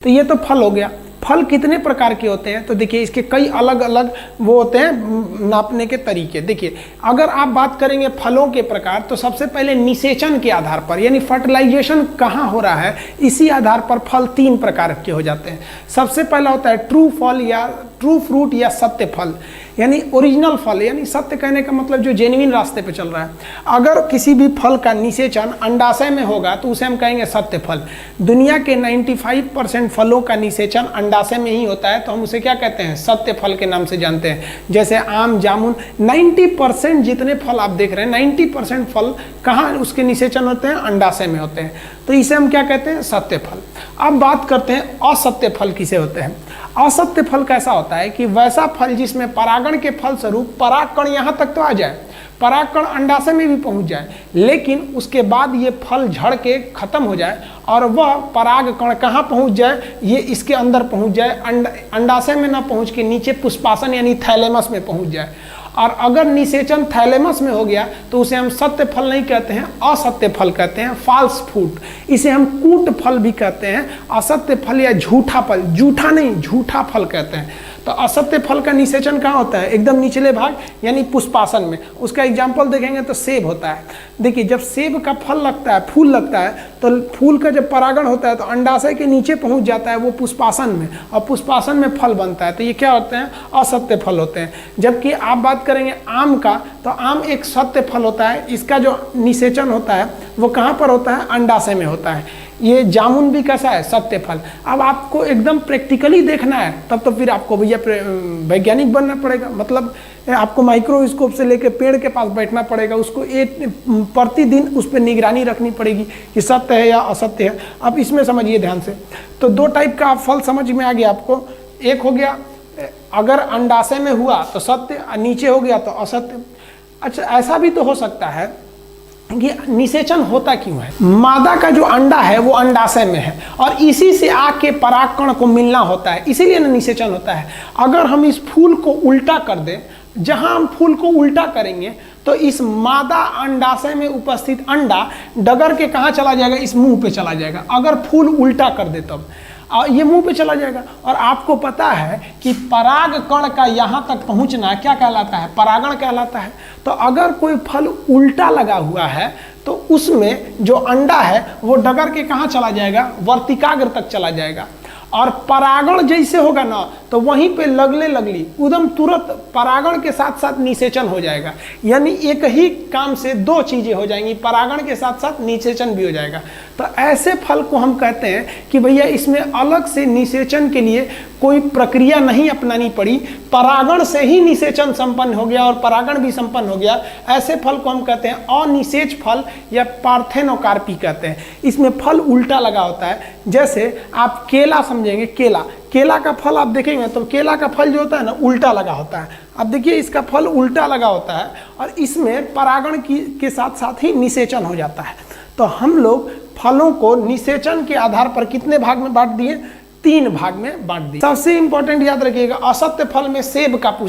तो ये तो फल हो गया। फल कितने प्रकार के होते हैं तो देखिए इसके कई अलग अलग वो होते हैं नापने के तरीके। देखिए अगर आप बात करेंगे फलों के प्रकार तो सबसे पहले निषेचन के आधार पर यानी फर्टिलाइजेशन कहाँ हो रहा है इसी आधार पर फल 3 प्रकार के हो जाते हैं। सबसे पहला होता है ट्रू फल या ट्रू फ्रूट या सत्य फल यानी ओरिजिनल फल, यानी सत्य कहने का मतलब जो जेन्युइन रास्ते पे चल रहा है। अगर किसी भी फल का निषेचन अंडाशय में होगा तो उसे हम कहेंगे सत्य फल। दुनिया के 95% फलों का निषेचन अंडाशय में ही होता है तो हम उसे क्या कहते हैं, सत्य फल के नाम से जानते हैं। जैसे आम, जामुन, 90% जितने फल आप देख रहे हैं 90% फल कहाँ उसके निषेचन होते हैं, अंडाशय में होते हैं। तो इसे हम क्या कहते हैं, सत्य फल। अब बात करते हैं असत्य फल किसे होते हैं। असत्य फल कैसा होता है कि वैसा फल जिसमें परागण के फलस्वरूप परागकण यहाँ तक तो आ जाए, परागकण अंडाशय में भी पहुंच जाए, लेकिन उसके बाद ये फल झड़ के खत्म हो जाए और वह परागकण कहाँ पहुंच जाए, ये इसके अंदर पहुंच जाए, अंडाशय में ना पहुंच के नीचे पुष्पासन यानी थैलेमस में पहुंच जाए। और अगर निषेचन थैलेमस में हो गया तो उसे हम सत्य फल नहीं कहते हैं, असत्य फल कहते हैं, फॉल्स फ्रूट। इसे हम कूट फल भी कहते हैं, असत्य फल या झूठा फल, झूठा नहीं झूठा फल कहते हैं। तो असत्य फल का निषेचन कहाँ होता है, एकदम निचले भाग यानी पुष्पासन में। उसका एग्जाम्पल देखेंगे तो सेब होता है। देखिए जब सेब का फल लगता है, फूल लगता है, तो फूल का जब परागण होता है तो अंडाशय के नीचे पहुंच जाता है वो पुष्पासन में, और पुष्पासन में फल बनता है। तो ये क्या होते हैं, असत्य फल होते हैं। जबकि आप बात करेंगे आम का तो आम एक सत्य फल होता है, इसका जो निषेचन होता है वो कहाँ पर होता है, अंडाशय में होता है। ये जामुन भी कैसा है, सत्य फल। अब आपको एकदम प्रैक्टिकली देखना है तब तो फिर आपको भैया वैज्ञानिक बनना पड़ेगा, मतलब आपको माइक्रोस्कोप से लेकर पेड़ के पास बैठना पड़ेगा, उसको प्रतिदिन उस पर निगरानी रखनी पड़ेगी कि सत्य है या असत्य है। अब इसमें समझिए ध्यान से, तो 2 टाइप का फल समझ में आ गया आपको। एक हो गया अगर अंडाशय में हुआ तो सत्य, नीचे हो गया तो असत्य। अच्छा ऐसा भी तो हो सकता है कि निषेचन होता क्यों है, मादा का जो अंडा है वो अंडाशय में है और इसी से आके परागकण को मिलना होता है, इसीलिए ना निषेचन होता है। अगर हम इस फूल को उल्टा कर दें, जहां हम फूल को उल्टा करेंगे तो इस मादा अंडाशय में उपस्थित अंडा डगर के कहाँ चला जाएगा, इस मुंह पे चला जाएगा। अगर फूल उल्टा कर दे तब ये मुंह पे चला जाएगा। और आपको पता है कि परागकण का यहाँ तक पहुँचना क्या कहलाता है, परागण कहलाता है। तो अगर कोई फल उल्टा लगा हुआ है तो उसमें जो अंडा है वो डगर के कहाँ चला जाएगा, वर्तिकाग्र तक चला जाएगा। और परागण जैसे होगा ना तो वहीं पे लगले लगली उदम तुरंत परागण के साथ साथ निषेचन हो जाएगा। यानी एक ही काम से 2 चीजें हो जाएंगी, परागण के साथ साथ निषेचन भी हो जाएगा। तो ऐसे फल को हम कहते हैं कि भैया इसमें अलग से निषेचन के लिए कोई प्रक्रिया नहीं अपनानी पड़ी, परागण से ही निषेचन संपन्न हो गया और परागण भी संपन्न हो गया। ऐसे फल को हम कहते हैं अनिषेच फल या पार्थेनोकार्पी कहते हैं। इसमें फल उल्टा लगा होता है। जैसे आप केला समझेंगे, केला का फल आप देखेंगे तो केला का फल जो होता है ना उल्टा लगा होता है। अब देखिए इसका फल उल्टा लगा होता है और इसमें परागण के साथ साथ ही निषेचन हो जाता है। तो हम लोग फलों को निषेचन के आधार पर कितने भाग में बांट दिए, 3 भाग में बांट दिए। सबसे इंपॉर्टेंट याद रखिएगा, असत्य फल में सेब का पूछता